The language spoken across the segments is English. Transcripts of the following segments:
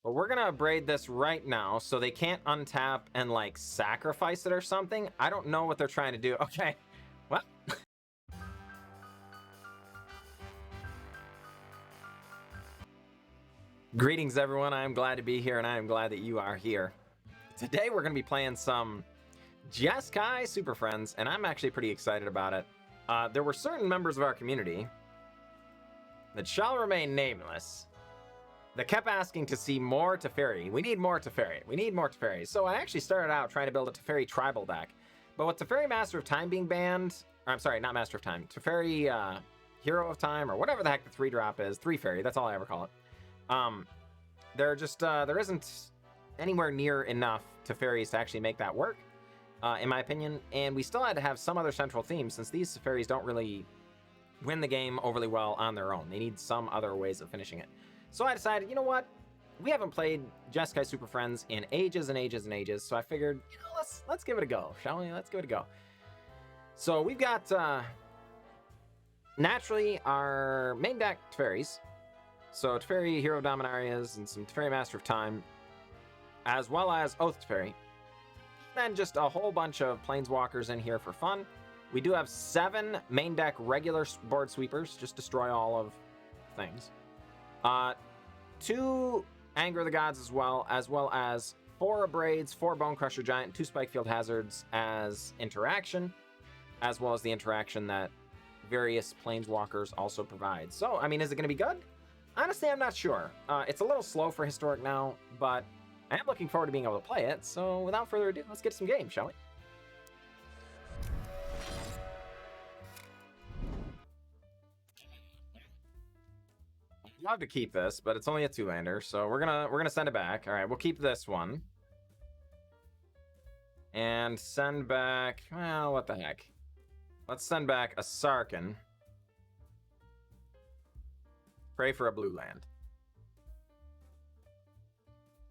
But we're gonna braid this right now so they can't untap and like sacrifice it or something. I don't know what they're trying to do. Okay, well. Greetings everyone, I am glad to be here and I am glad that you are here. Today we're gonna be playing some Jeskai Super Friends and I'm actually pretty excited about it. There were certain members of our community that shall remain nameless that kept asking to see more Teferi. We need more Teferi. We need more Teferi. So I actually started out trying to build a Teferi tribal deck. But with Teferi Master of Time being banned, or I'm sorry, not Master of Time, Teferi Hero of Time, or whatever the heck the 3-drop is, 3 fairy, that's all I ever call it. There isn't anywhere near enough Teferis to actually make that work, in my opinion. And we still had to have some other central theme since these Teferis don't really win the game overly well on their own. They need some other ways of finishing it. So I decided, you know what? We haven't played Jeskai Super Friends in ages and ages and ages, so I figured, you know, let's give it a go, shall we? Let's give it a go. So we've got, naturally, our main deck Teferis. So Teferi Hero of Dominarias and some Teferi Master of Time, as well as Oath Teferi. Then just a whole bunch of Planeswalkers in here for fun. We do have 7 main deck regular board sweepers, just destroy all of things. 2 Anger of the Gods as well as 4 Braids, 4 Bone Crusher Giant, 2 Spikefield Hazards as interaction, as well as the interaction that various Planeswalkers also provide. So, I mean, is it going to be good? Honestly, I'm not sure. It's a little slow for Historic now, but I am looking forward to being able to play it. So, without further ado, let's get some games, shall we? I'd love to keep this, but it's only a 2-lander, so we're gonna send it back. All right, we'll keep this one and send back. Well, what the heck? Let's send back a Sarkhan. Pray for a blue land.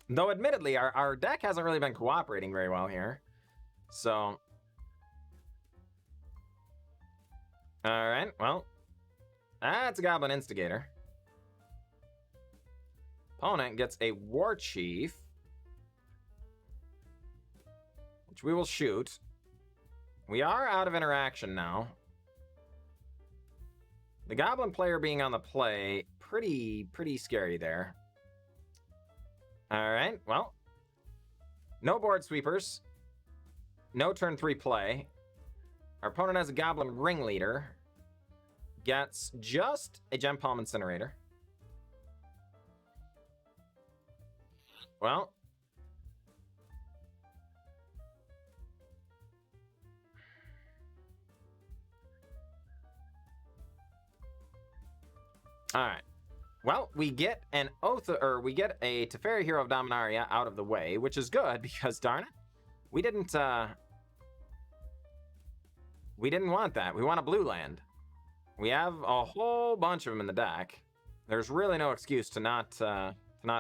Though, admittedly, our deck hasn't really been cooperating very well here. So, all right, well, that's a Goblin Instigator. Opponent gets a War Chief, which we will shoot. We are out of interaction now. The Goblin player being on the play, pretty scary there. All right, well, no board sweepers, no turn 3 play. Our opponent has a Goblin Ringleader, gets just a Gem Palm Incinerator. Well, all right. Well, we get an Oath, or we get a Teferi Hero of Dominaria out of the way, which is good because, darn it, we didn't want that. We want a blue land. We have a whole bunch of them in the deck. There's really no excuse to not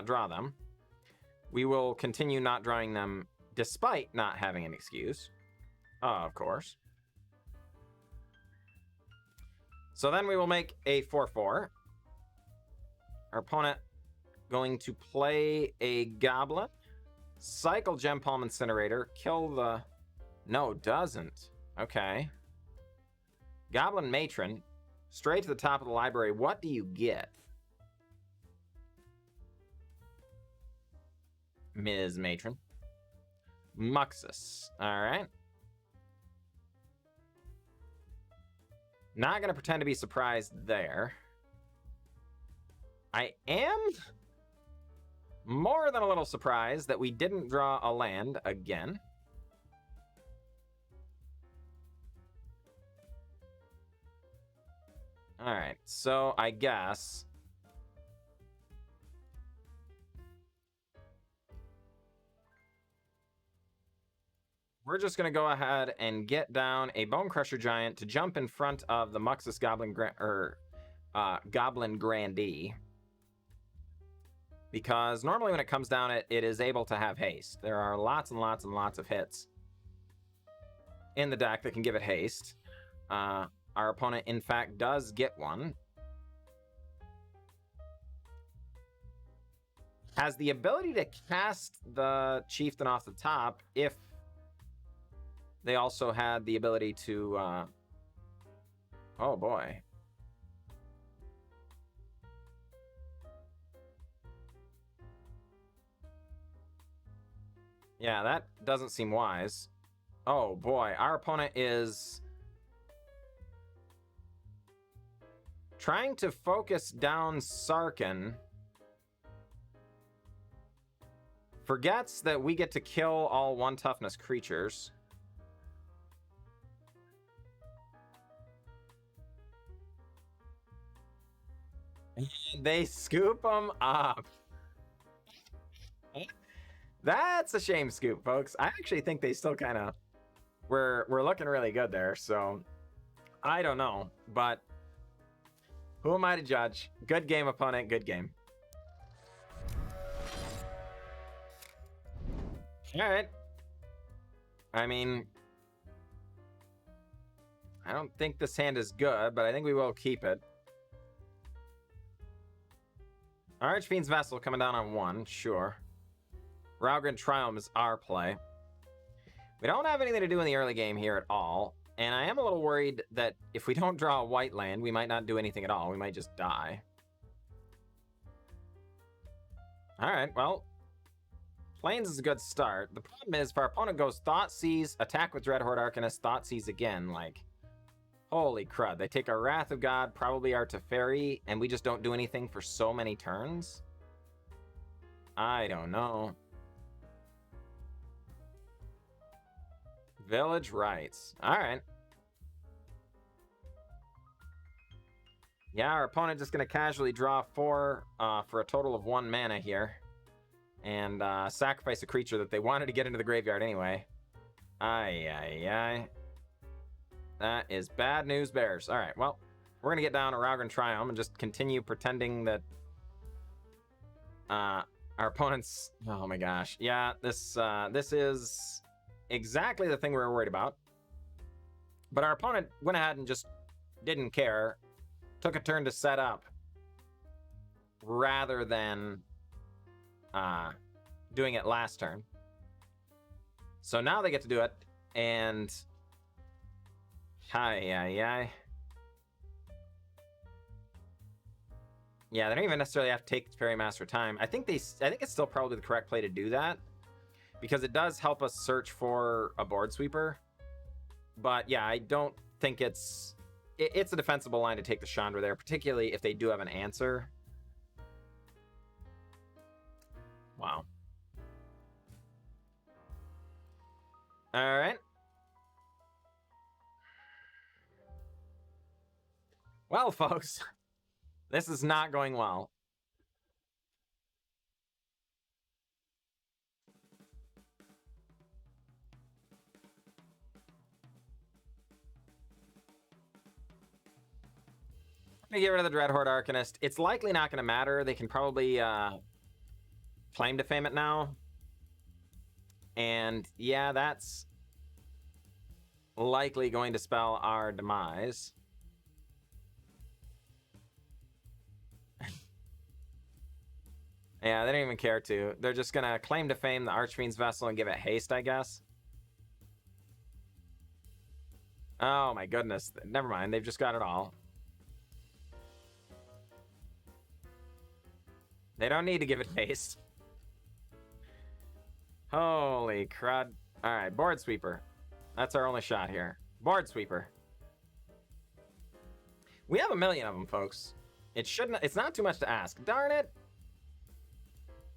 draw them. We will continue not drawing them despite not having an excuse. Of course. So then we will make a 4/4. Our opponent going to play a Goblin, cycle Gem Palm Incinerator, kill the... No, doesn't. Okay. Goblin Matron, straight to the top of the library. What do you get? Ms. Matron. Muxus. All right. Not going to pretend to be surprised there. I am more than a little surprised that we didn't draw a land again. All right, so I guess we're just going to go ahead and get down a Bone Crusher Giant to jump in front of the Muxus Goblin Grandee. Because normally when it comes down, it is able to have haste. There are lots and lots and lots of hits in the deck that can give it haste. Our opponent, in fact, does get one. has the ability to cast the chieftain off the top if they also had the ability to, oh boy. Yeah, that doesn't seem wise. Oh boy, our opponent is trying to focus down Sarkin. Forgets that we get to kill all 1 toughness creatures. They scoop them up. That's a shame scoop, folks. I actually think they still kind of we're looking really good there, so I don't know, but who am I to judge? Good game, opponent, good game. All right. I mean, I don't think this hand is good, but I think we will keep it. Archfiend's Vessel coming down on 1, sure. Raugrin Triumph is our play. We don't have anything to do in the early game here at all, and I am a little worried that if we don't draw a white land, we might not do anything at all. We might just die. All right, well, Plains is a good start. The problem is, if our opponent goes Thoughtseize, attack with Dreadhorde Arcanist, Thoughtseize again, like, holy crud. They take our Wrath of God, probably our Teferi, and we just don't do anything for so many turns? I don't know. Village Rites. All right. Yeah, our opponent just going to casually draw 4 for a total of 1 mana here. And sacrifice a creature that they wanted to get into the graveyard anyway. Ay. That is bad news bears. All right, well, we're going to get down to Raugrin Triumph and just continue pretending that our opponent's... Oh my gosh. Yeah, this is exactly the thing we were worried about. But our opponent went ahead and just didn't care. Took a turn to set up rather than doing it last turn. So now they get to do it, and yeah, they don't even necessarily have to take Fairy Master time. I think it's still probably the correct play to do that, because it does help us search for a board sweeper. But yeah, I don't think it's a defensible line to take the Chandra there, particularly if they do have an answer. Wow. All right. Well, folks, this is not going well. I'm gonna get rid of the Dreadhorde Arcanist. It's likely not going to matter. They can probably claim to fame it now. And yeah, that's likely going to spell our demise. Yeah, they don't even care to. They're just going to claim to fame the Archfiend's Vessel and give it haste, I guess. Oh my goodness. Never mind. They've just got it all. They don't need to give it haste. Holy crud. Alright, Board Sweeper. That's our only shot here. Board Sweeper. We have a million of them, folks. It's not too much to ask. Darn it.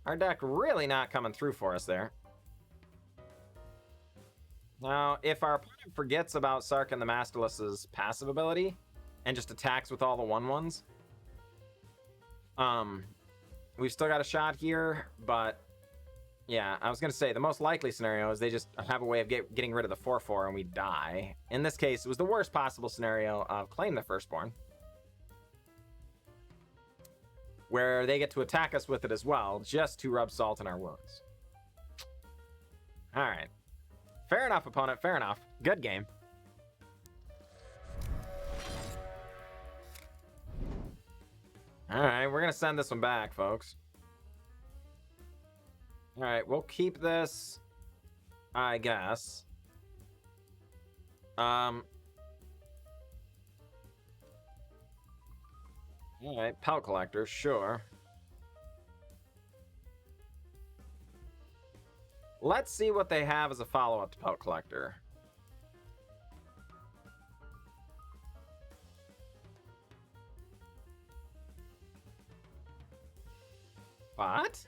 Our deck really not coming through for us there. Now, if our opponent forgets about Sarkin the Masterless's passive ability and just attacks with all the 1/1s, we've still got a shot here, but yeah, I was going to say the most likely scenario is they just have a way of getting rid of the 4/4 and we die. In this case, it was the worst possible scenario of Claim the Firstborn, where they get to attack us with it as well, just to rub salt in our wounds. All right. Fair enough, opponent. Fair enough. Good game. All right, we're going to send this one back, folks. All right, we'll keep this, I guess. All right, Pelt Collector, sure. Let's see what they have as a follow-up to Pelt Collector. What?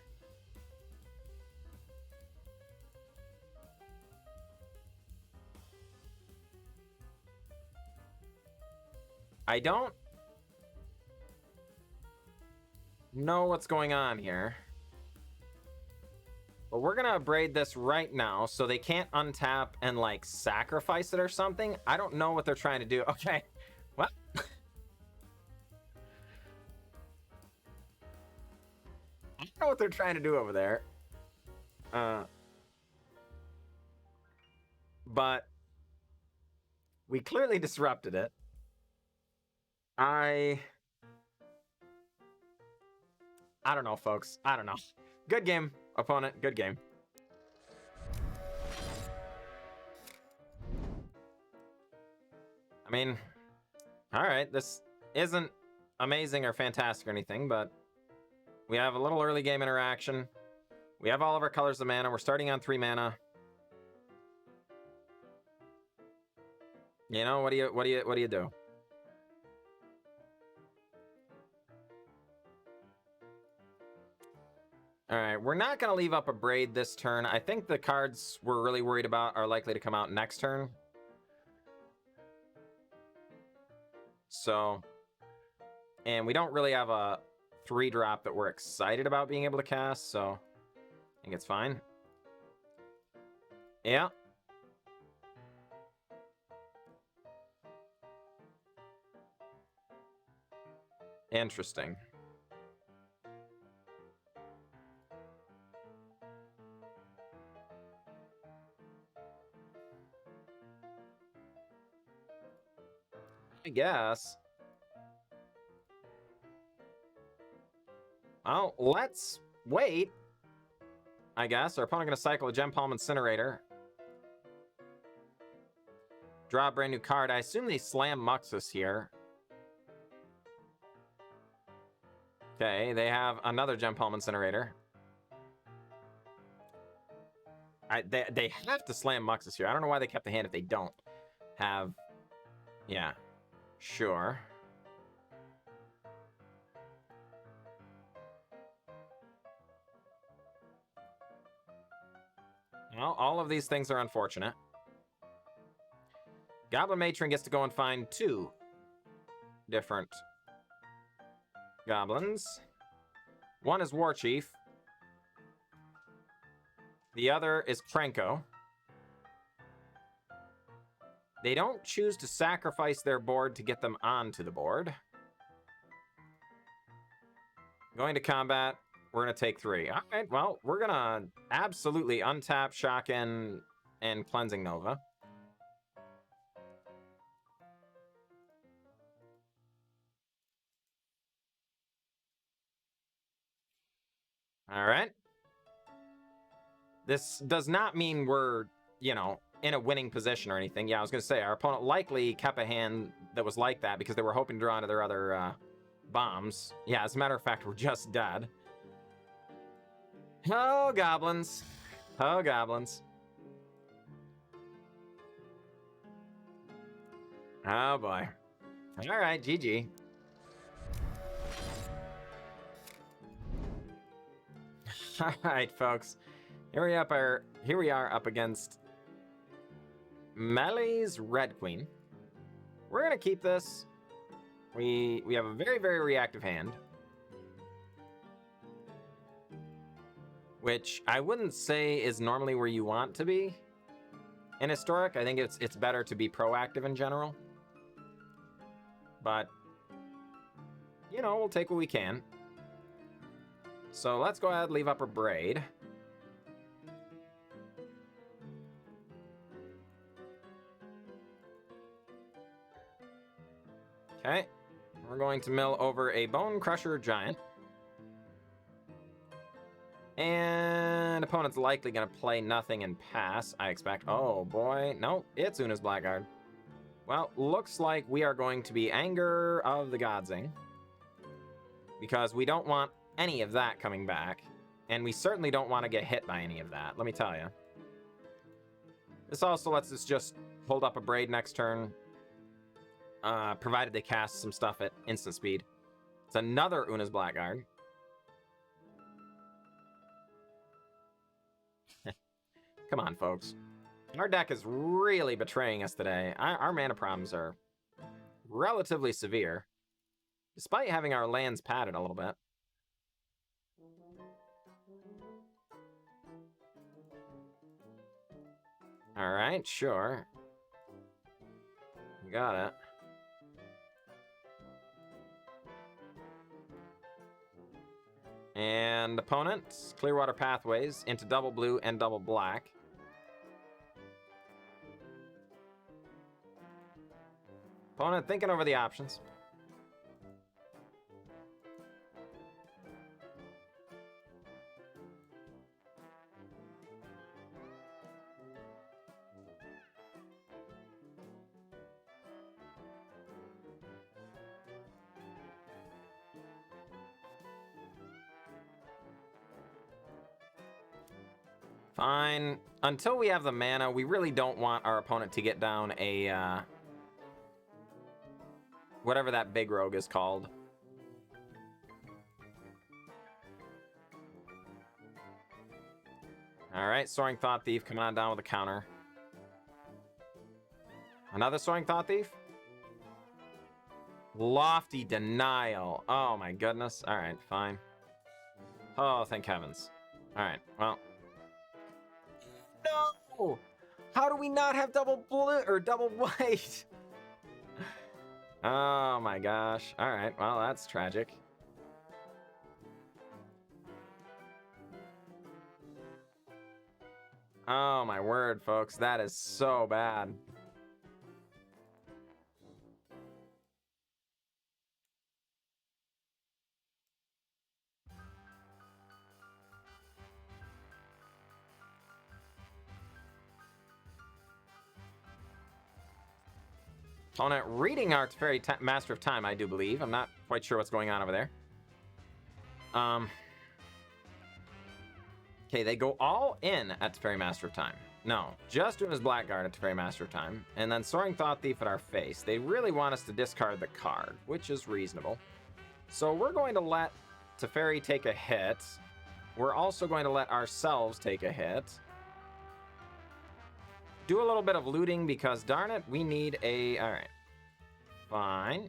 I don't know what's going on here. But we're gonna braid this right now so they can't untap and like sacrifice it or something. I don't know what they're trying to do. Okay. What? I don't know what they're trying to do over there. But we clearly disrupted it. I don't know, folks. I don't know. Good game, opponent. Good game. I mean, all right. This isn't amazing or fantastic or anything, but we have a little early game interaction. We have all of our colors of mana. We're starting on 3 mana. You know, what do you do? All right, we're not going to leave up a braid this turn. I think the cards we're really worried about are likely to come out next turn. So, and we don't really have a 3-drop that we're excited about being able to cast, so I think it's fine. Yeah. Interesting. I guess. Well, let's wait. I guess. Our opponent going to cycle a Gem Palm Incinerator. Draw a brand new card. I assume they slam Muxus here. Okay, they have another Gem Palm Incinerator. They have to slam Muxus here. I don't know why they kept the hand if they don't have... Yeah, sure. Well, all of these things are unfortunate. Goblin Matron gets to go and find 2 different goblins. One is War Chief. The other is Krenko. They don't choose to sacrifice their board to get them onto the board. Going to combat. We're going to take 3. All right, well, we're going to absolutely untap Shotgun and Cleansing Nova. All right. This does not mean we're, you know, in a winning position or anything. Yeah, I was going to say, our opponent likely kept a hand that was like that because they were hoping to draw into their other bombs. Yeah, as a matter of fact, we're just dead. Oh, goblins. Oh, goblins. Oh, boy. All right, GG. All right, folks. Here we are up against Melee's Red Queen. We're gonna keep this. We have a very, very reactive hand, which I wouldn't say is normally where you want to be in Historic. I think it's better to be proactive in general. But you know, we'll take what we can. So let's go ahead and leave up a braid. Okay, we're going to mill over a Bone Crusher Giant. And And opponent's likely going to play nothing and pass, I expect. Oh, boy. No, it's Una's Blackguard. Well, looks like we are going to be Anger of the Godsing. Because we don't want any of that coming back. And we certainly don't want to get hit by any of that, let me tell you. This also lets us just hold up a Braid next turn. Provided they cast some stuff at instant speed. It's another Una's Blackguard. Come on, folks. Our deck is really betraying us today. Our mana problems are relatively severe, despite having our lands padded a little bit. Alright, sure. You got it. And opponent, Clearwater Pathways into double blue and double black. Opponent thinking over the options. Fine. Until we have the mana, we really don't want our opponent to get down a, whatever that big rogue is called. Alright, Soaring Thought Thief coming on down with a counter. Another Soaring Thought Thief? Lofty Denial. Oh my goodness. Alright, fine. Oh, thank heavens. Alright, well. No! How do we not have double blue or double white? Oh my gosh. Alright, well, that's tragic. Oh my word, folks. That is so bad. Opponent reading our Teferi Master of Time, I do believe. I'm not quite sure what's going on over there. Okay, they go all in at Teferi Master of Time. No, just doing his Blackguard at Teferi Master of Time. And then Soaring Thought Thief at our face. They really want us to discard the card, which is reasonable. So we're going to let Teferi take a hit. We're also going to let ourselves take a hit. Do a little bit of looting because, darn it, we need a... Alright. Fine.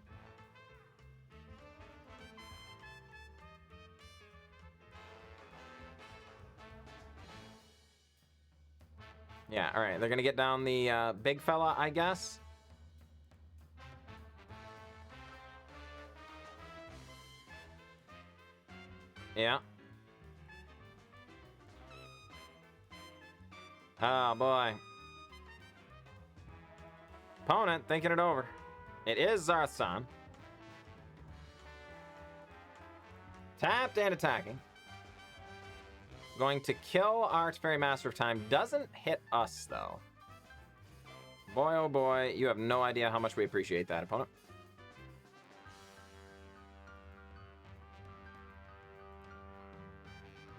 Yeah, alright. They're going to get down the big fella, I guess. Yeah. Oh, boy. Opponent thinking it over. It is Zarth-san. Tapped and attacking. Going to kill our Teferi Master of Time. Doesn't hit us, though. Boy, oh boy, you have no idea how much we appreciate that, opponent.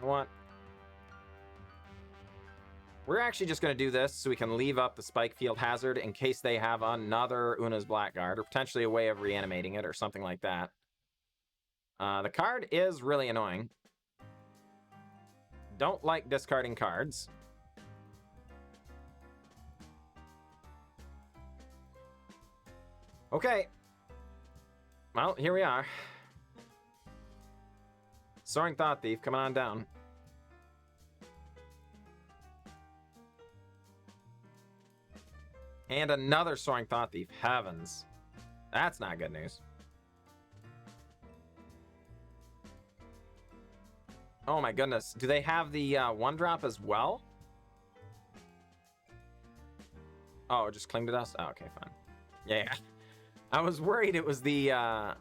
What? We're actually just going to do this so we can leave up the Spike Field Hazard in case they have another Una's Blackguard, or potentially a way of reanimating it, or something like that. The card is really annoying. Don't like discarding cards. Okay. Well, here we are. Soaring Thought Thief, coming on down. And another Soaring Thought Thief. Heavens. That's not good news. Oh my goodness. Do they have the one drop as well? Oh, just cling to dust? Oh, okay, fine. Yeah. I was worried it was the,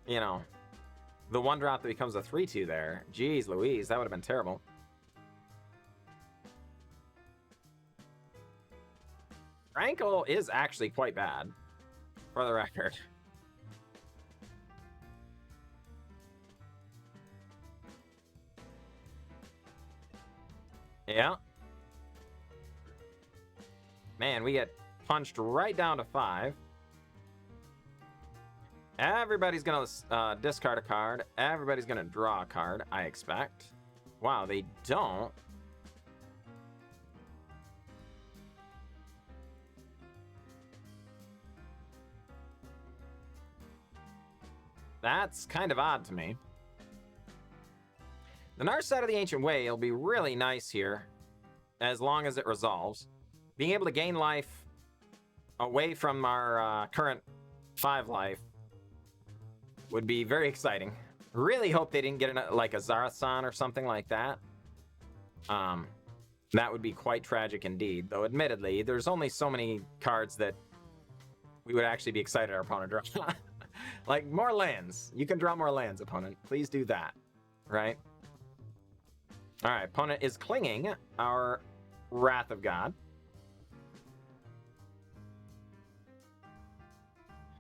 you know, the 1-drop that becomes a 3/2 there. Jeez Louise, that would have been terrible. Rankle is actually quite bad, for the record. Yeah. Man, we get punched right down to 5. Everybody's going to discard a card. Everybody's going to draw a card, I expect. Wow, they don't. That's kind of odd to me. The Narset of the Ancient Way will be really nice here, as long as it resolves. Being able to gain life away from our current 5 life would be very exciting. Really hope they didn't get like a Zarasan or something like that. That would be quite tragic indeed. Though admittedly, there's only so many cards that we would actually be excited our opponent draw. Like more lands. You can draw more lands, opponent. Please do that. Right? Alright, opponent is clinging our Wrath of God.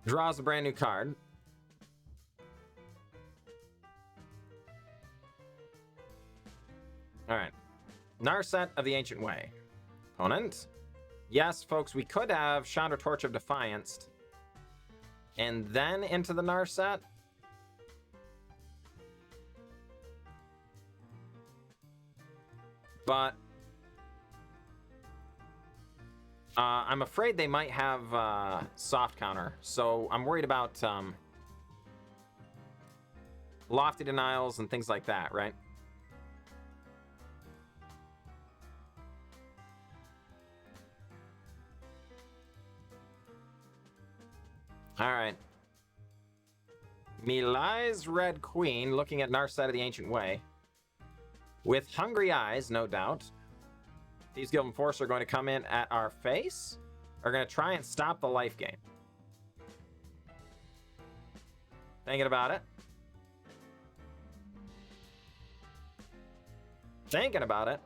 Draws a brand new card. Alright. Narset of the Ancient Way. Opponent. Yes, folks, we could have Chandra Torch of Defiance and then into the Narset. But I'm afraid they might have soft counter, so I'm worried about lofty denials and things like that, right? All right. Milai's Red Queen looking at Narset of the Ancient Way. With hungry eyes, no doubt. These Guild Enforcer are going to come in at our face. Are going to try and stop the life gain. Thinking about it. Thinking about it.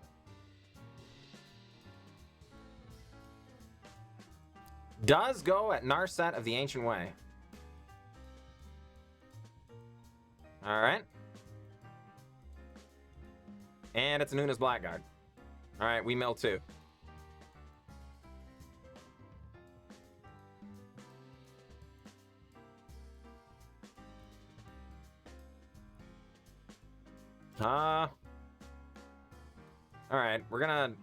Does go at Narset of the Ancient Way. All right. And it's Nuna's Blackguard. All right, we mill 2. All right, we're gonna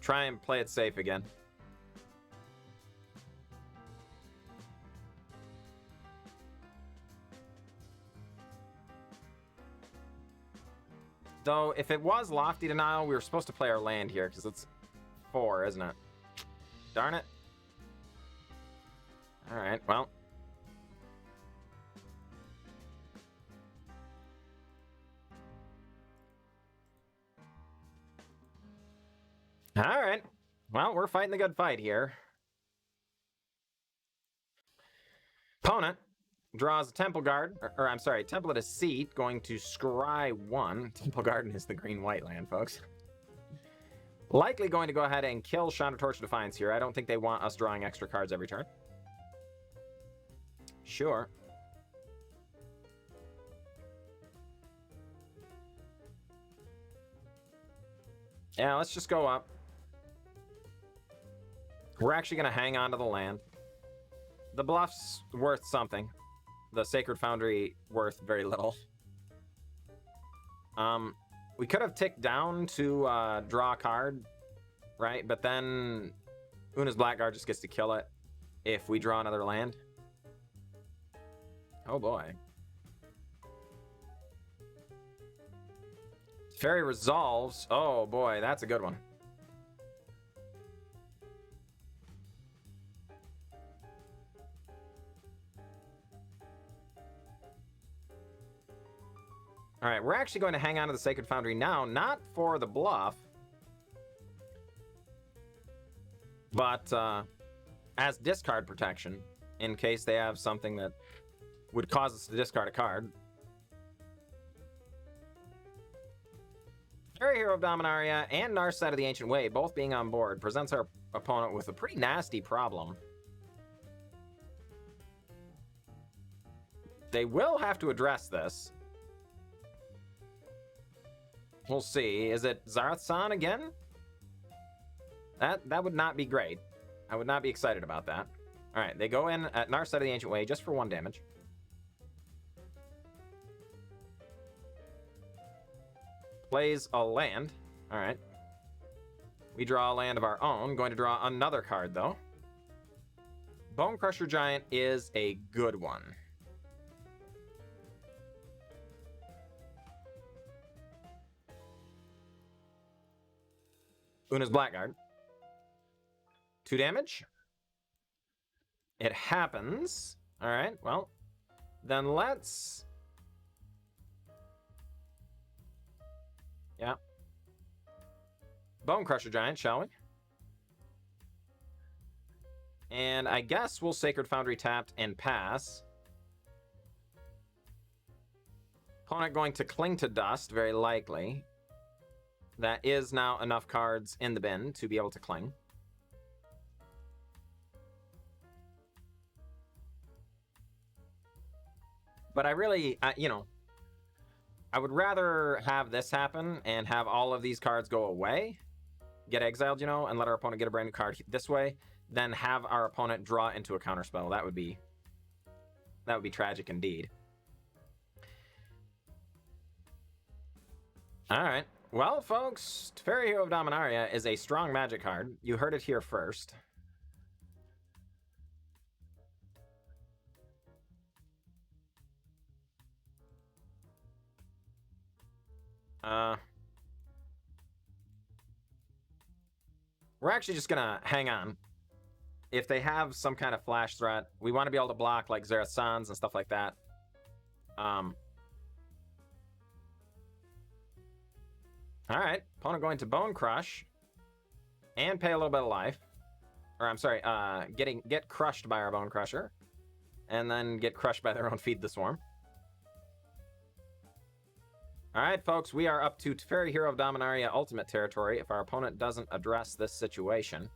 try and play it safe again. Though, if it was Lofty Denial, we were supposed to play our land here, because it's 4, isn't it? Darn it. Alright, well. Alright. Well, we're fighting the good fight here. Opponent draws a Temple Guard, or I'm sorry, Temple of Deceit, going to scry 1. Temple Garden is the green-white land, folks. Likely going to go ahead and kill Chandra Torch of Defiance here. I don't think they want us drawing extra cards every turn. Sure. Yeah, let's just go up. We're actually going to hang on to the land. The bluff's worth something. The Sacred Foundry worth very little. We could have ticked down to draw a card, right? But then Una's Blackguard just gets to kill it if we draw another land. Oh boy. Fairy resolves. Oh boy, that's a good one. All right, we're actually going to hang on to the Sacred Foundry now, not for the bluff, but as discard protection, in case they have something that would cause us to discard a card. Fairy Hero of Dominaria and Narset of the Ancient Way both being on board presents our opponent with a pretty nasty problem. They will have to address this. We'll see. Is it Zarath-san again? That would not be great. I would not be excited about that. All right, they go in at Narset of the Ancient Way just for 1 damage. Plays a land. All right. We draw a land of our own. Going to draw another card, though. Bone Crusher Giant is a good one. Una's Blackguard. 2 damage. It happens. All right, well, then let's... Yeah. Bone Crusher Giant, shall we? And I guess we'll Sacred Foundry tapped and pass. Opponent going to Cling to Dust, very likely. That is now enough cards in the bin to be able to cling. But I really, you know, I would rather have this happen and have all of these cards go away, get exiled, you know, and let our opponent get a brand new card this way, than have our opponent draw into a counterspell. That would be tragic indeed. All right. Well, folks, Fairy Hero of Dominaria is a strong magic card. You heard it here first. We're actually just gonna hang on. If they have some kind of flash threat, we want to be able to block like Zarath-sans and stuff like that. Alright, opponent going to Bone Crush and pay a little bit of life. Or I'm sorry, get crushed by our Bone Crusher. And then get crushed by their own Feed the Swarm. Alright, folks, we are up to Fairy Hero of Dominaria Ultimate territory if our opponent doesn't address this situation.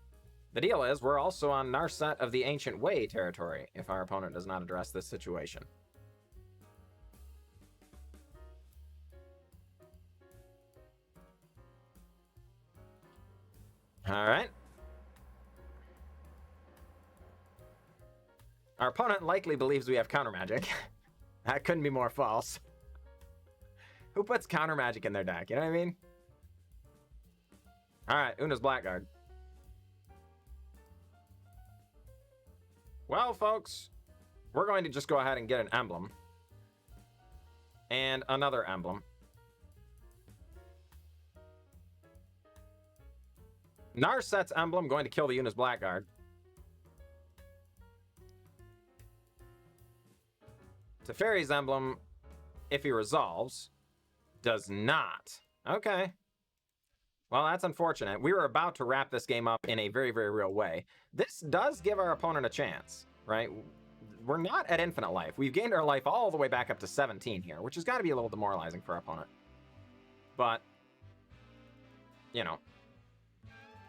The deal is, we're also on Narset of the Ancient Way territory if our opponent does not address this situation. Alright. Our opponent likely believes we have counter magic. That couldn't be more false. Who puts counter magic in their deck? You know what I mean? Alright, Una's Blackguard. Well, folks, we're going to just go ahead and get an emblem. And another emblem. Narset's emblem going to kill the Una's Blackguard. Teferi's emblem, if he resolves, does not. Okay. Well, that's unfortunate. We were about to wrap this game up in a very, very real way. This does give our opponent a chance, right? We're not at infinite life. We've gained our life all the way back up to 17 here, which has got to be a little demoralizing for our opponent. But, you know.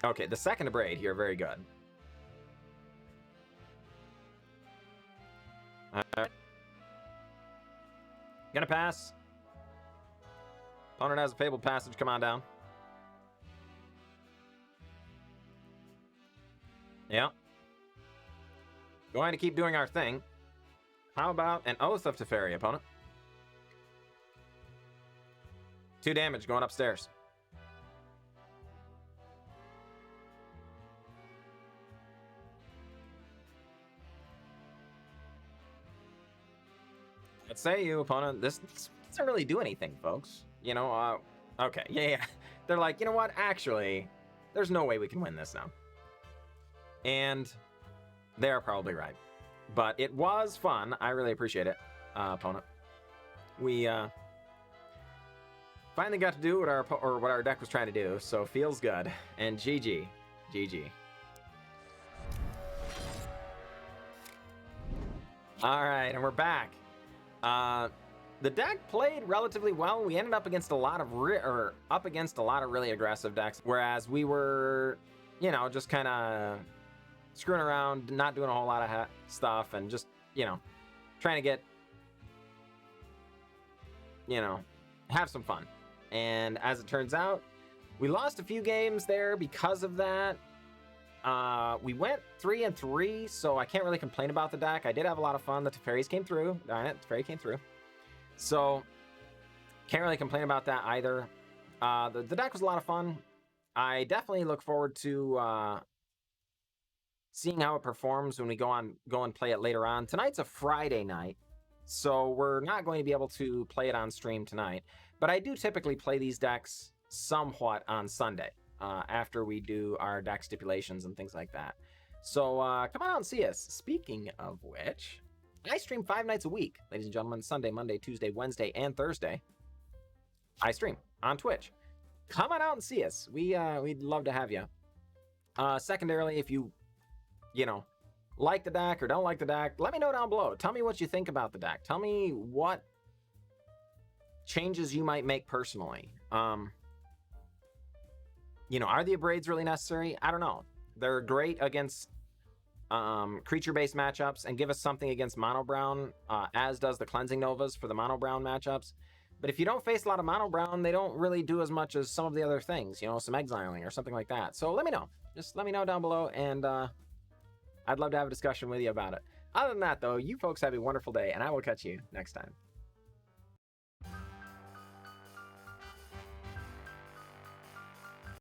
Okay, the second Abrade here, very good. Gonna pass. Opponent has a Fabled Passage, come on down. Yeah. Going to keep doing our thing. How about an Oath of Teferi, opponent? 2 damage going upstairs. Let's say you, opponent. This doesn't really do anything, folks. You know, okay, yeah. They're like, you know what? Actually, there's no way we can win this now. And they're probably right. But it was fun. I really appreciate it, opponent. We finally got to do what our deck was trying to do, so feels good. And GG. GG. All right, and we're back. The deck played relatively well. We ended up against a lot of really aggressive decks, whereas we were, you know, just kind of screwing around, not doing a whole lot of stuff, and just, you know, trying to get, you know, have some fun. And as it turns out, we lost a few games there because of that. We went 3-3, so I can't really complain about the deck. I did have a lot of fun. The Teferis came through. Darn it, Teferi came through. So, can't really complain about that either. The deck was a lot of fun. I definitely look forward to seeing how it performs when we go and play it later on. Tonight's a Friday night, so we're not going to be able to play it on stream tonight. But I do typically play these decks somewhat on Sunday after we do our deck stipulations and things like that. So come on out and see us. Speaking of which, I stream 5 nights a week, ladies and gentlemen. Sunday, Monday, Tuesday, Wednesday, and Thursday. I stream on Twitch. Come on out and see us. We'd love to have you. Secondarily, if you know, like the deck or don't like the deck, let me know down below. Tell me what you think about the deck. Tell me what changes you might make personally. You know, are the Abrades really necessary? I don't know. They're great against creature-based matchups and give us something against Mono Brown, as does the Cleansing Novas for the Mono Brown matchups. But if you don't face a lot of Mono Brown, they don't really do as much as some of the other things, you know, some exiling or something like that. So let me know. Just let me know down below, and I'd love to have a discussion with you about it. Other than that, though, you folks have a wonderful day, and I will catch you next time.